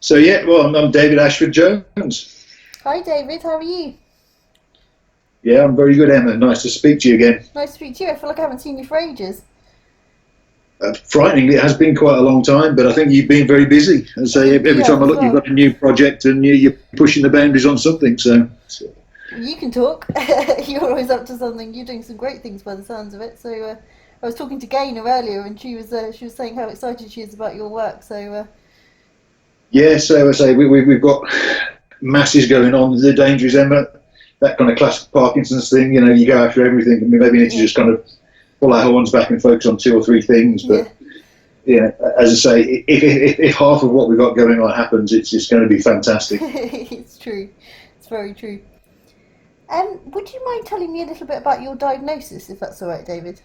So yeah, well, I'm David Ashford-Jones. Hi David, how are you? Yeah, I'm very good, Emma. Nice to speak to you again. Nice to speak to you. I feel like I haven't seen you for ages. Frighteningly, it has been quite a long time, but I think you've been very busy. And so every You have time I as look, you've well. got a new project and you're pushing the boundaries on something. You can talk. You're always up to something. You're doing some great things by the sounds of it. I was talking to Gaynor earlier, and she was saying how excited she is about your work. Yeah, so I say we've got masses going on. The danger is, Emma, that kind of classic Parkinson's thing. You know, you go after everything, and we maybe need to Yeah, just kind of pull our horns back and focus on two or three things. yeah, But yeah, as I say, if half of what we've got going on happens, it's going to be fantastic. it's true. It's very true. Would you mind telling me a little bit about your diagnosis, if that's all right, David?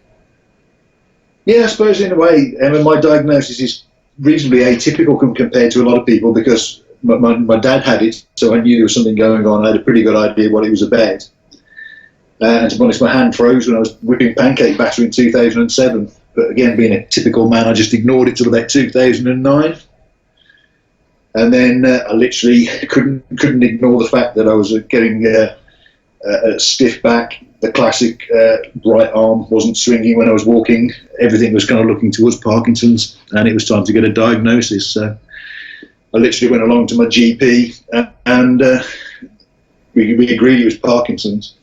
Yeah, I suppose in a way, Emma, my diagnosis is reasonably atypical compared to a lot of people because my dad had it, so I knew there was something going on. I had a pretty good idea what it was about. And to be honest, my hand froze when I was whipping pancake batter in 2007. But again, being a typical man, I just ignored it till about 2009. And then I literally couldn't ignore the fact that I was getting a stiff back. The classic right arm wasn't swinging when I was walking. Everything was kind of looking towards Parkinson's, and it was time to get a diagnosis. So I literally went along to my GP, and we agreed it was Parkinson's.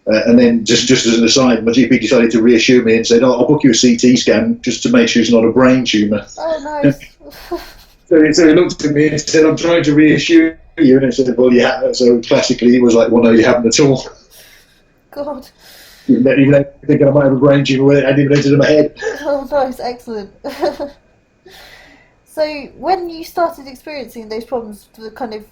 And then, just as an aside, my GP decided to reassure me and said, "Oh, I'll book you a CT scan just to make sure it's not a brain tumour." Oh, nice. So he looked at me and said, "I'm trying to reassure you," and I said, "Well, yeah." So classically, it was like, "Well, no, you haven't at all." God. Even though thinking I might have a brain tumour, it hadn't even entered in my head. Oh, nice. Excellent. So, when you started experiencing those problems,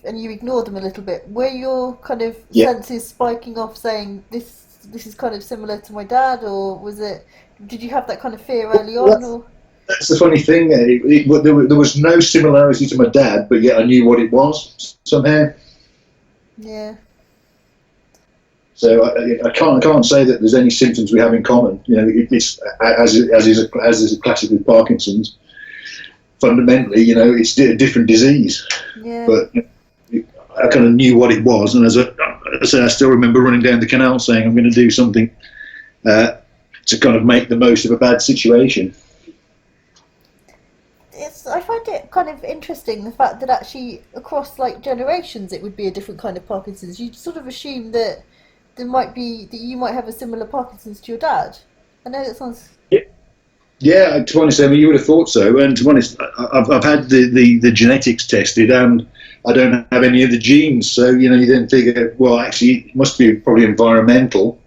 and you ignored them a little bit, were your kind of Yeah. senses spiking off, saying this is kind of similar to my dad, or was it? Did you have that kind of fear early on, Well, or? that's the funny thing. There was no similarity to my dad, but yet I knew what it was somehow. Yeah, So I can't say that there's any symptoms we have in common. You know, it's as is a classic with Parkinson's. Fundamentally, you know, it's a different disease, yeah, but I kind of knew what it was, and as I say, I still remember running down the canal saying, "I'm going to do something to kind of make the most of a bad situation." I find it kind of interesting the fact that actually across like generations it would be a different kind of Parkinson's. You'd sort of assume that that you might have a similar Parkinson's to your dad. I know that sounds. Yeah, to be honest, Emma, you would have thought so. And to be honest, I've had the genetics tested, and I don't have any of the genes. So you know, you then figure, well, actually, it must be probably environmental.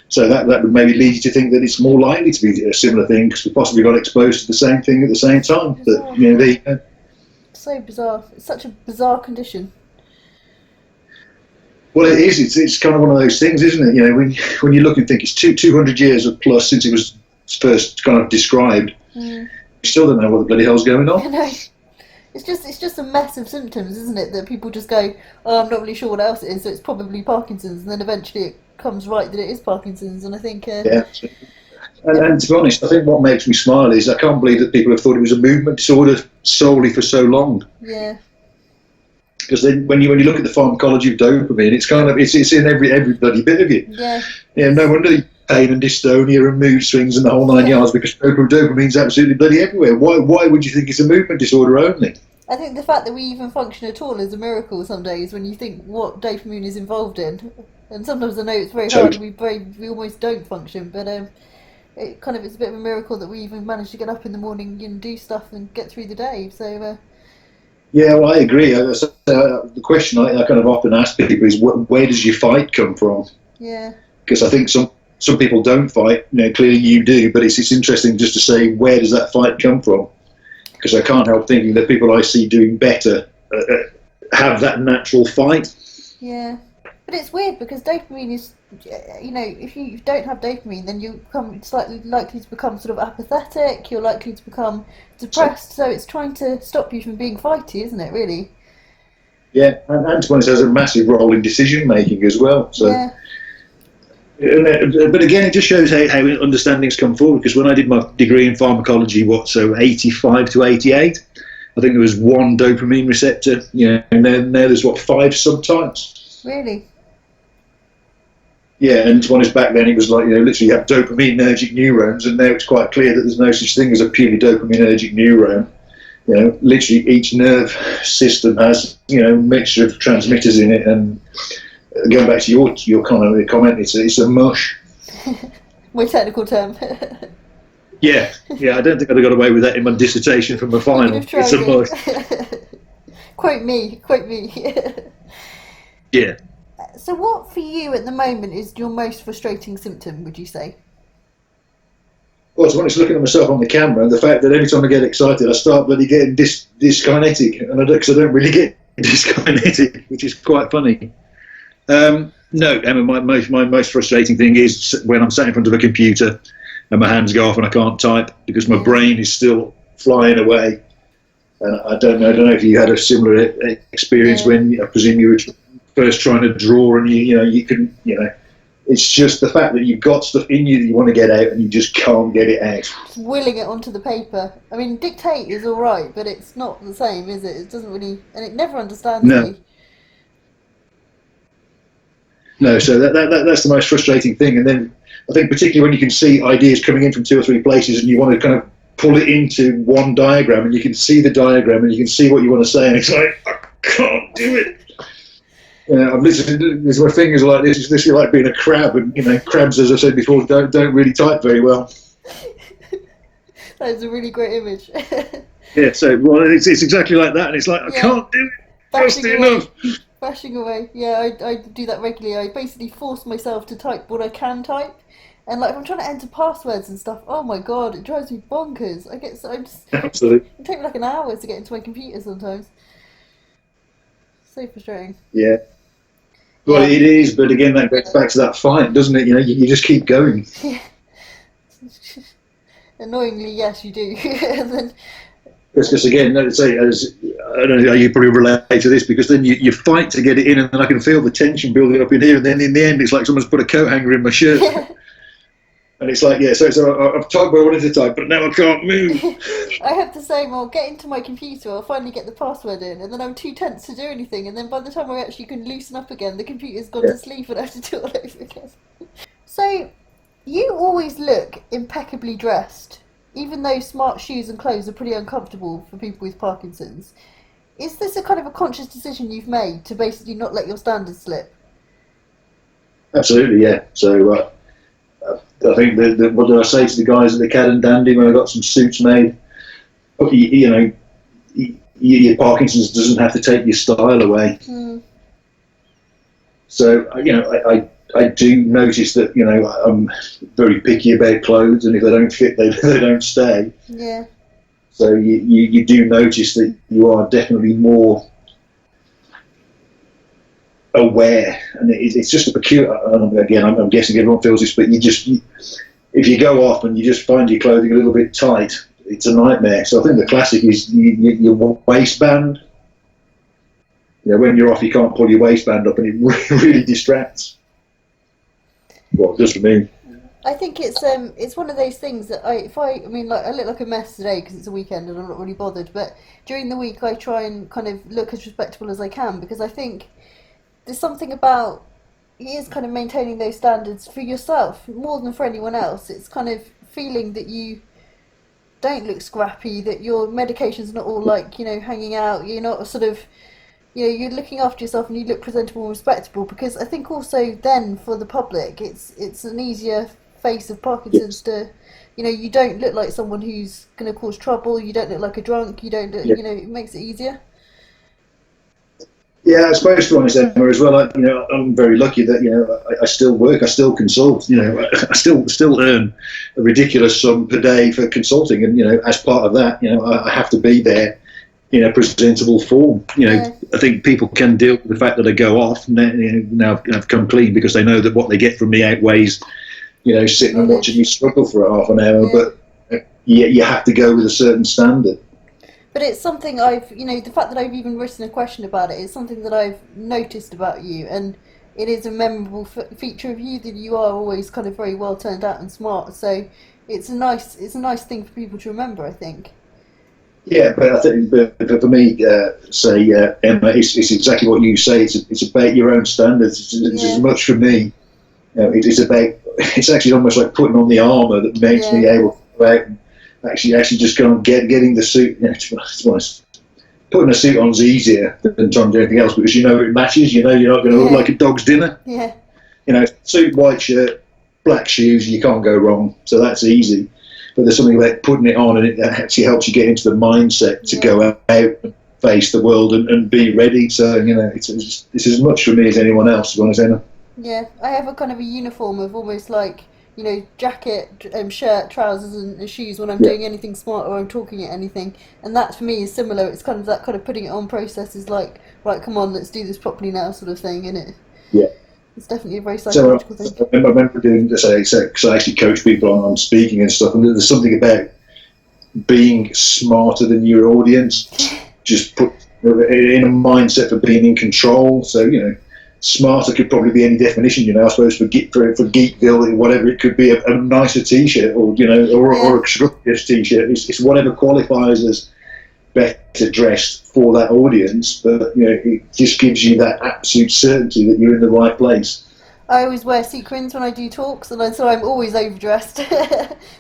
So that would maybe lead you to think that it's more likely to be a similar thing because we possibly got exposed to the same thing at the same time. But Bizarre. you know, they, So bizarre. It's such a bizarre condition. well, it is. It's kind of one of those things, isn't it? You know, when you look and think it's 200 years or plus since it was first kind of described, Mm. you still don't know what the bloody hell's going I on. know. It's just a mess of symptoms, isn't it? That people just go, oh, I'm not really sure what else it is, so it's probably Parkinson's, and then eventually it comes right that it is Parkinson's, and I think, Yeah. And to be honest, I think what makes me smile is I can't believe that people have thought it was a movement disorder solely for so long. yeah, Because then, when you look at the pharmacology of dopamine, it's kind of it's in every bloody bit of you. yeah, Yeah, no wonder the pain and dystonia and mood swings and the whole nine yeah. yards because dopamine's absolutely bloody everywhere. Why would you think it's a movement disorder only? I think the fact that we even function at all is a miracle some days when you think what dopamine is involved in. And sometimes I know it's very So hard, we almost don't function, but it kind of it's a bit of a miracle that we even manage to get up in the morning and do stuff and get through the day. yeah, well, I agree. The question I kind of often ask people is, where does your fight come from? Yeah, Because I think some people don't fight. You know, clearly you do, but it's interesting just to say where does that fight come from? Because I can't help thinking that people I see doing better have that natural fight. yeah. But it's weird because dopamine is, if you don't have dopamine, then you become slightly likely to become sort of apathetic. You're likely to become depressed. So it's trying to stop you from being fighty, isn't it? Really? Yeah, and to be honest, has a massive role in decision making as well. So, Yeah, but again, it just shows how understandings come forward. Because when I did my degree in pharmacology, 85 to 88, I think there was one dopamine receptor, and now there's what, 5 subtypes. Really? Yeah, and to be honest, back then it was like, literally you have dopaminergic neurons, and now it's quite clear that there's no such thing as a purely dopaminergic neuron. Literally each nerve system has, a mixture of transmitters in it, and going back to your kind of comment, it's a mush. My technical term. Yeah, I don't think I'd have got away with that in my dissertation from my final. It's a mush. Quote me. Yeah. So what for you at the moment is your most frustrating symptom, would you say? Well, to be honest, looking at myself on the camera, and the fact that every time I get excited, I start bloody getting dyskinetic, and because I don't really get dyskinetic, which is quite funny. No, Emma, my most frustrating thing is when I'm sat in front of a computer and my hands go off and I can't type because my brain is still flying away. And I don't know if you had a similar experience when I presume you were first trying to draw, and you can it's just the fact that you've got stuff in you that you want to get out and you just can't get it out. Just willing it onto the paper. I mean, dictate is all right, but it's not the same, is it? It doesn't really, and it never understands me. No, so that's the most frustrating thing. And then I think particularly when you can see ideas coming in from 2 or 3 places and you want to kind of pull it into one diagram, and you can see the diagram and you can see what you want to say, and it's like, I can't do it. I'm listening. My fingers are like this. It's literally like being a crab, and crabs, as I said before, don't really type very well. That is a really great image. Yeah, so it's exactly like that, and it's like I can't do it. Bashing away. Yeah, I do that regularly. I basically force myself to type what I can type, and like if I'm trying to enter passwords and stuff, oh my god, it drives me bonkers. Absolutely. It takes me like an hour to get into my computer sometimes. So frustrating. Yeah. Well, it is, but again, that goes back to that fight, doesn't it? You just keep going. Yeah. Annoyingly, yes, you do. And then, because again, let's say, I don't know how you probably relate to this, because then you fight to get it in, and then I can feel the tension building up in here, and then in the end, it's like someone's put a coat hanger in my shirt. yeah. And it's like, so I've typed what I wanted to type, but now I can't move. I have the same. I'll get into my computer, I'll finally get the password in, and then I'm too tense to do anything, and then by the time I actually can loosen up again, the computer's gone to sleep and I have to do it all over again. So, you always look impeccably dressed, even though smart shoes and clothes are pretty uncomfortable for people with Parkinson's. Is this a kind of a conscious decision you've made to basically not let your standards slip? Absolutely, yeah. So, I think what did I say to the guys at the Cad and Dandy when I got some suits made? Your Parkinson's doesn't have to take your style away. So I do notice that I'm very picky about clothes, and if they don't fit, they don't stay. Yeah. So you do notice that you are definitely more aware, and it's just a peculiar. Again, I'm guessing everyone feels this, but if you go off and you just find your clothing a little bit tight, it's a nightmare. So I think the classic is your waistband. When you're off, you can't pull your waistband up, and it really distracts. Well, it does for me. I think it's one of those things that I look like a mess today because it's a weekend and I'm not really bothered, but during the week I try and kind of look as respectable as I can, because I think there's something about it is kind of maintaining those standards for yourself more than for anyone else. It's kind of feeling that you don't look scrappy, that your medication's not all like hanging out. You're not sort of you're looking after yourself and you look presentable and respectable, because I think also then for the public it's an easier face of Parkinson's to you don't look like someone who's going to cause trouble, you don't look like a drunk, you don't look, it makes it easier. Yeah, I suppose, to be honest, Emma, as well, I'm very lucky that, I still work, I still consult, I still earn a ridiculous sum per day for consulting, and, as part of that, I have to be there in a presentable form. I think people can deal with the fact that I go off, now I've come clean, because they know that what they get from me outweighs, sitting and watching me struggle for a half an hour, but you have to go with a certain standard. But it's something the fact that I've even written a question about it is something that I've noticed about you, and it is a memorable feature of you that you are always kind of very well turned out and smart. So it's a nice thing for people to remember, I think. Yeah, but I think for me, say Emma, it's exactly what you say. It's about your own standards. It's as Yeah, much for me. It's about. It's actually almost like putting on the armour that makes yeah, me able to go out and actually just go and getting the suit. To be honest, putting a suit on is easier than trying to do anything else because you know it matches. You know you're not going to look yeah, like a dog's dinner. yeah, Suit, white shirt, black shoes, you can't go wrong. So that's easy. But there's something about putting it on, and it actually helps you get into the mindset to yeah, go out and face the world and be ready. So it's as much for me as anyone else, to be honest, Emma. yeah. I have a kind of a uniform of almost like, jacket, shirt, trousers, and shoes when I'm Yeah, doing anything smart or I'm talking at anything. And that for me is similar. It's kind of that kind of putting it on process is like, right, come on, let's do this properly now, sort of thing. And yeah. it's definitely a very So psychological thing. I remember doing this. Because I actually coach people on speaking and stuff, and there's something about being smarter than your audience. Just put in a mindset for being in control. So smarter could probably be any definition. I suppose for Geekville, whatever it could be, a nicer T-shirt, or Yeah, a scrupulous T-shirt. It's whatever qualifies as better dressed for that audience. But it just gives you that absolute certainty that you're in the right place. I always wear sequins when I do talks, and so I'm always overdressed.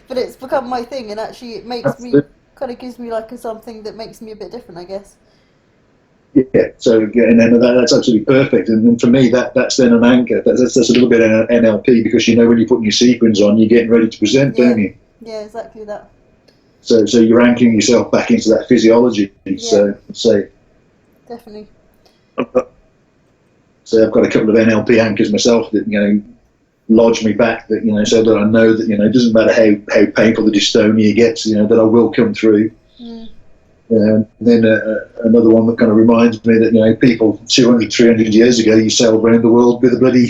But it's become my thing, and actually it makes me Absolutely. kind of gives me like a something that makes me a bit different, I guess. Yeah, so and then that's absolutely perfect. And then for me, that's then an anchor. That's a little bit of NLP because when you're putting your sequins on, you're getting ready to present, don't Yeah, you? yeah, exactly that. So you're anchoring yourself back into that physiology. Yeah, So definitely. I've got, I've got a couple of NLP anchors myself that lodge me back. That so that I know that it doesn't matter how painful the dystonia gets. That I will come through. Mm. And then another one that kind of reminds me that people 200, 300 years ago, you sailed around the world with a bloody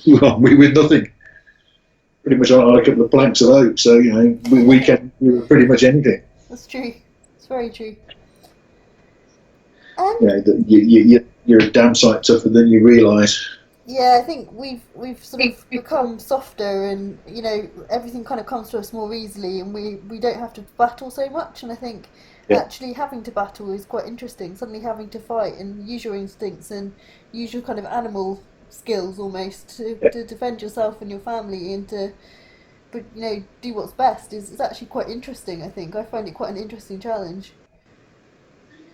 with nothing, pretty much on a couple of planks of oak. So we can do pretty much anything. That's true. It's very true. You're a damn sight tougher than you realise. Yeah, I think we've sort of become softer, and everything kind of comes to us more easily, and we don't have to battle so much. And I think Yeah, actually having to battle is quite interesting. Suddenly having to fight and use your instincts and use your kind of animal skills almost yeah. to defend yourself and your family and to but do what's best is actually quite interesting. I think I find it quite an interesting challenge.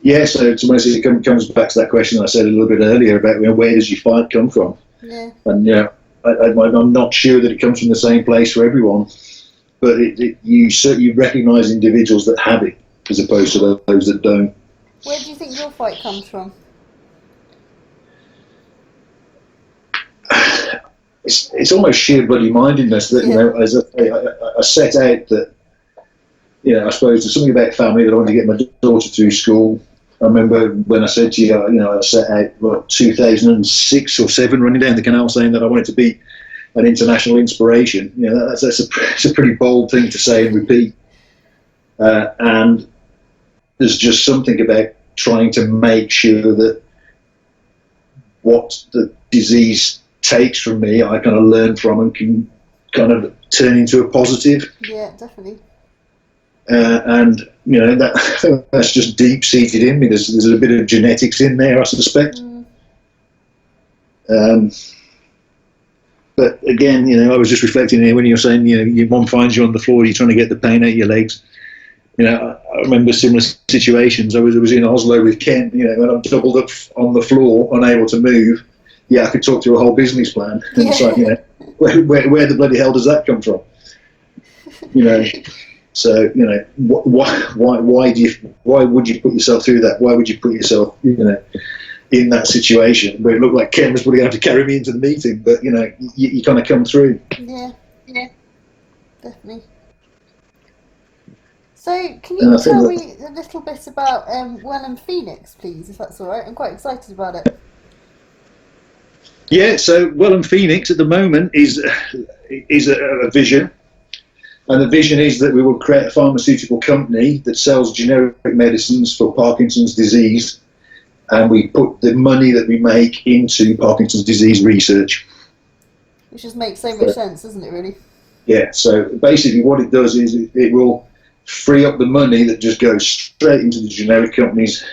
Yeah, so to most it comes back to that question I said a little bit earlier about where does your fight come from? Yeah, And I'm not sure that it comes from the same place for everyone, but you certainly recognise individuals that have it as opposed to those that don't. where do you think your fight comes from? It's almost sheer bloody mindedness that Yeah, as I set out that I suppose there's something about family that I wanted to get my daughter through school. I remember when I said to you, I set out 2006 or 7 running down the canal saying that I wanted to be an international inspiration. That's a pretty bold thing to say and repeat. And there's just something about trying to make sure that what the disease takes from me, I kind of learn from and can kind of turn into a positive. yeah, definitely. And that I think that's just deep seated in me. There's a bit of genetics in there, I suspect. Mm, Um, but again, I was just reflecting here when you were saying, one finds you on the floor, you're trying to get the pain out of your legs. I remember similar situations. I was in Oslo with Ken. When I'm doubled up on the floor, unable to move. Yeah, I could talk through a whole business plan. And it's like, yeah, where the bloody hell does that come from? So why would you put yourself through that? Why would you put yourself in that situation where it looked like Ken was probably going to have to carry me into the meeting, but you kind of come through. yeah, definitely. So, can And you I think tell that me a little bit about Wellham Phoenix, please, if that's all right? I'm quite excited about it. yeah. So Wellham Phoenix at the moment is a vision. And the vision is that we will create a pharmaceutical company that sells generic medicines for Parkinson's disease, and we put the money that we make into Parkinson's disease research. Which just makes so much So, sense, doesn't it, really? yeah, so basically what it does is it will free up the money that just goes straight into the generic companies,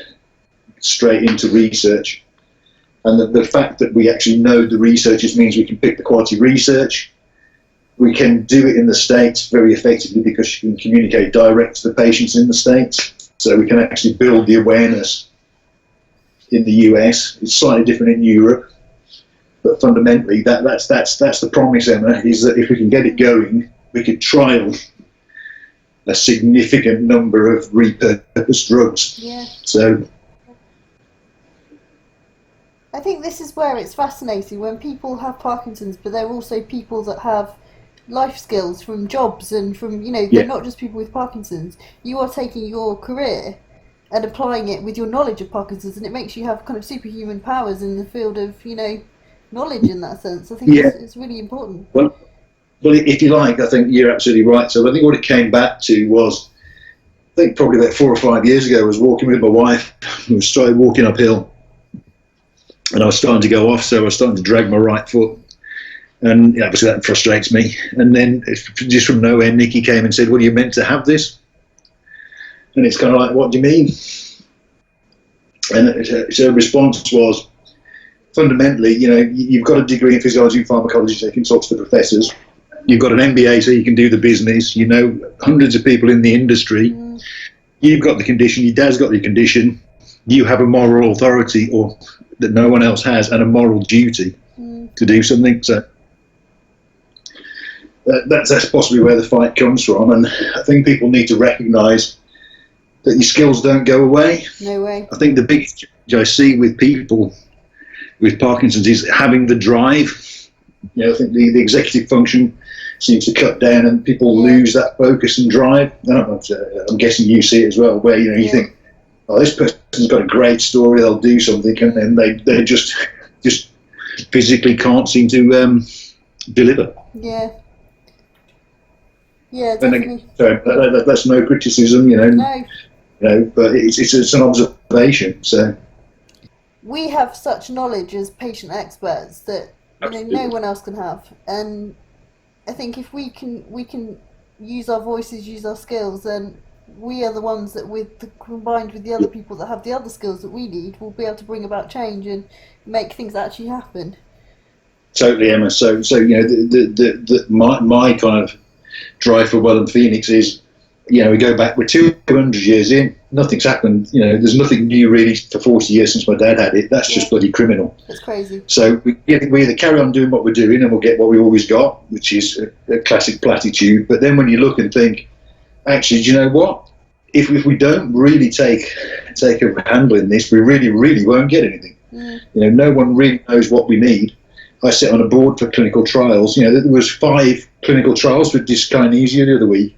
straight into research. And the fact that we actually know the researchers means we can pick the quality research. We can do it in the States very effectively because you can communicate direct to the patients in the States. So we can actually build the awareness in the US. It's slightly different in Europe. But fundamentally, that's the promise, Emma, is that if we can get it going, we could trial a significant number of repurposed drugs. Yeah. So I think this is where it's fascinating when people have Parkinson's, but they're also people that have life skills from jobs and from, they're not just people with Parkinson's. You are taking your career and applying it with your knowledge of Parkinson's, and it makes you have kind of superhuman powers in the field of, knowledge in that sense. I think it's really important. Well, if you like, I think you're absolutely right. So I think what it came back to was, I think probably about 4 or 5 years ago, I was walking with my wife. We started walking uphill, and I was starting to go off, so I was starting to drag my right foot. And obviously that frustrates me. And then just from nowhere, Nikki came and said, "Well, you're meant to have this." And it's kind of like, "What do you mean?" And so the response was, fundamentally, you've got a degree in physiology and pharmacology, so you can talk to the professors. You've got an MBA, so you can do the business. You know hundreds of people in the industry. You've got the condition. Your dad's got the condition. You have a moral authority, or that no one else has, and a moral duty to do something. So that's possibly where the fight comes from. And I think people need to recognise that your skills don't go away. No way. I think the biggest challenge I see with people with Parkinson's is having the drive. I think the executive function seems to cut down, and people lose that focus and drive. I'm guessing you see it as well, where you think, "Oh, this person's got a great story, they'll do something," and then they just physically can't seem to deliver. Yeah. Yeah, definitely. That's no criticism, No. But it's an observation. So we have such knowledge as patient experts that no one else can have, and I think if we can use our voices, use our skills, then we are the ones that, combined with the other people that have the other skills that we need, will be able to bring about change and make things actually happen. Totally, Emma. So my kind of drive for Well and Phoenix is, we go back, we're 200 years in, nothing's happened. There's nothing new really for 40 years since my dad had it. That's just bloody criminal. That's crazy. So we either carry on doing what we're doing and we'll get what we always got, which is a classic platitude. But then when you look and think, actually, do you know what? If we don't really take a handle in this, we really, really won't get anything. No one really knows what we need. I sit on a board for clinical trials. There was 5 clinical trials for dyskinesia the other week.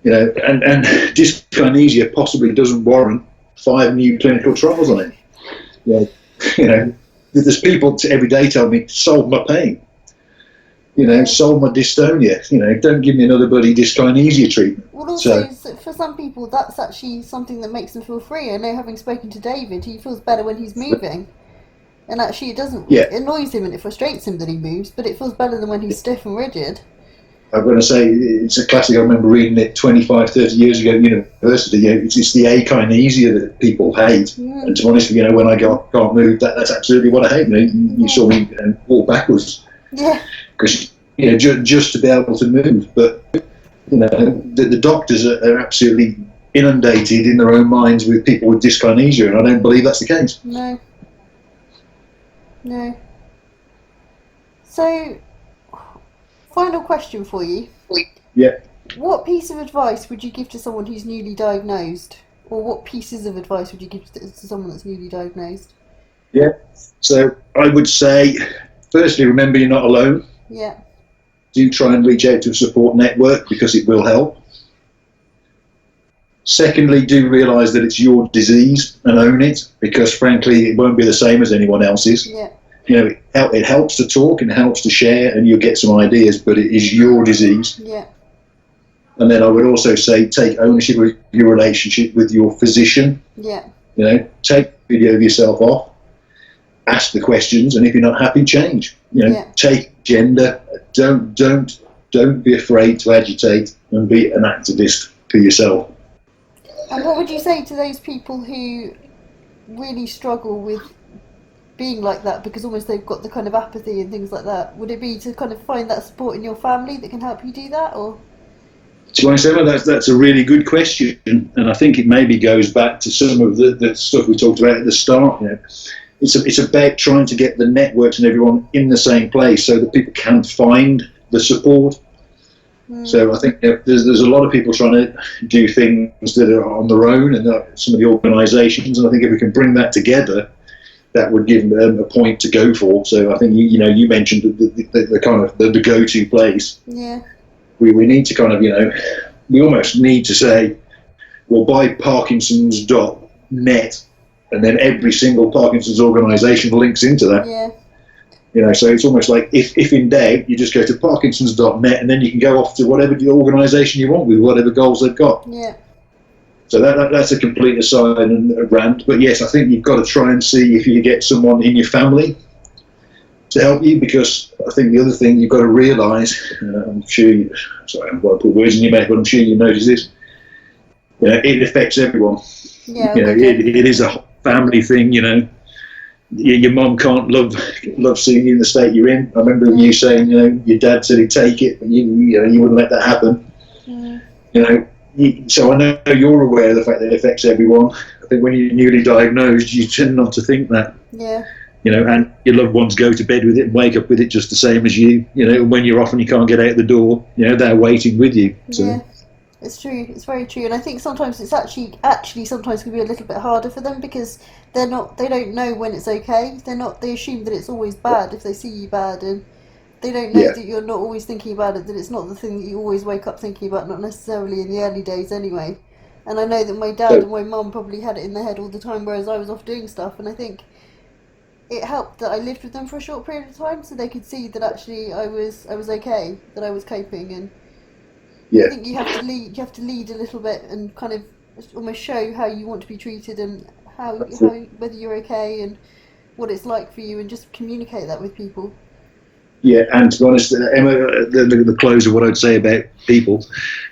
And dyskinesia possibly doesn't warrant 5 new clinical trials on it. There's people every day tell me, "Solve my pain. Solve my dystonia. Don't give me another bloody dyskinesia treatment." Well, also, for some people, that's actually something that makes them feel free. I know, having spoken to David, he feels better when he's moving. And actually, it doesn't. It annoys him and it frustrates him that he moves, but it feels better than when he's stiff and rigid. I'm going to say it's a classic. I remember reading it 25, 30 years ago at university. It's the akinesia that people hate. And to be honest, when I can't move, that's absolutely what I hate. You saw me walk backwards. Yeah. Because just to be able to move, but the doctors are absolutely inundated in their own minds with people with dyskinesia, and I don't believe that's the case. No. So, final question for you. Yeah. What piece of advice would you give to someone who's newly diagnosed? Or what pieces of advice would you give to someone that's newly diagnosed? Yeah. So I would say, firstly, remember you're not alone. Yeah. Do try and reach out to a support network because it will help. Secondly, do realise that it's your disease and own it, because frankly, it won't be the same as anyone else's. Yeah. It helps to talk and helps to share, and you'll get some ideas, but it is your disease. Yeah. And then I would also say, take ownership of your relationship with your physician. Yeah. Take video of yourself off, ask the questions, and if you're not happy, change. Take gender. Don't be afraid to agitate and be an activist. for yourself. And what would you say to those people who really struggle with being like that because almost they've got the kind of apathy and things like that? Would it be to kind of find that support in your family that can help you do that, or? To be honest, Emma, that's a really good question, and I think it maybe goes back to some of the stuff we talked about at the start. You know, it's about trying to get the networks and everyone in the same place so that people can find the support. So I think there's a lot of people trying to do things that are on their own, and some of the organisations. And I think if we can bring that together, that would give them a point to go for. So I think you mentioned the kind of the go-to place. Yeah. We need to kind of we almost need to say, well, buy Parkinson's.net, and then every single Parkinson's organisation links into that. Yeah. So it's almost like if in doubt, you just go to Parkinson's.net, and then you can go off to whatever the organisation you want with whatever goals they've got. Yeah. So that's a complete aside and a rant. But yes, I think you've got to try and see if you can get someone in your family to help you, because I think the other thing you've got to realise, I'm sure sorry, I'm going to put words in your mouth, but I'm sure you notice this, it affects everyone. Yeah. It is a family thing, Your mum can't love seeing you in the state you're in. I remember you saying, your dad said he'd take it, but you wouldn't let that happen. So I know you're aware of the fact that it affects everyone. I think when you're newly diagnosed, you tend not to think that. Yeah. And your loved ones go to bed with it and wake up with it just the same as you. And when you're off and you can't get out the door, they're waiting with you. So. Yeah. It's true. It's very true, and I think sometimes it's actually sometimes can be a little bit harder for them because they don't know when it's okay. They assume that it's always bad if they see you bad, and they don't know that you're not always thinking about it. That it's not the thing that you always wake up thinking about, not necessarily in the early days anyway. And I know that my dad and my mum probably had it in their head all the time, whereas I was off doing stuff. And I think it helped that I lived with them for a short period of time, so they could see that actually I was okay, that I was coping. And I think you have to lead a little bit and kind of almost show how you want to be treated and how whether you're okay and what it's like for you, and just communicate that with people. Yeah, and to be honest, Emma, the close of what I'd say about people,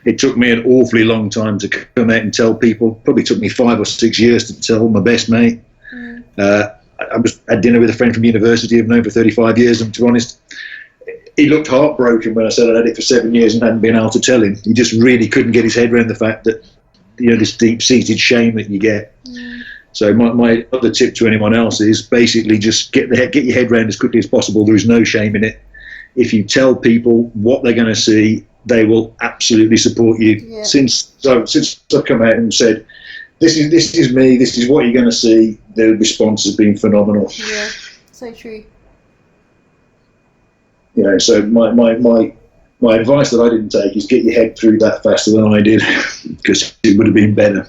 it took me an awfully long time to come out and tell people. Probably took me 5 or 6 years to tell my best mate. I had dinner with a friend from university I've known for 35 years, and to be honest, he looked heartbroken when I said I'd had it for 7 years and hadn't been able to tell him. He just really couldn't get his head around the fact that, this deep-seated shame that you get. So my other tip to anyone else is basically just get your head around as quickly as possible. There is no shame in it. If you tell people what they're going to see, they will absolutely support you. Yeah. Since I've come out and said, this is me, this is what you're going to see, the response has been phenomenal. Yeah, so true. So my advice that I didn't take is get your head through that faster than I did, because it would have been better.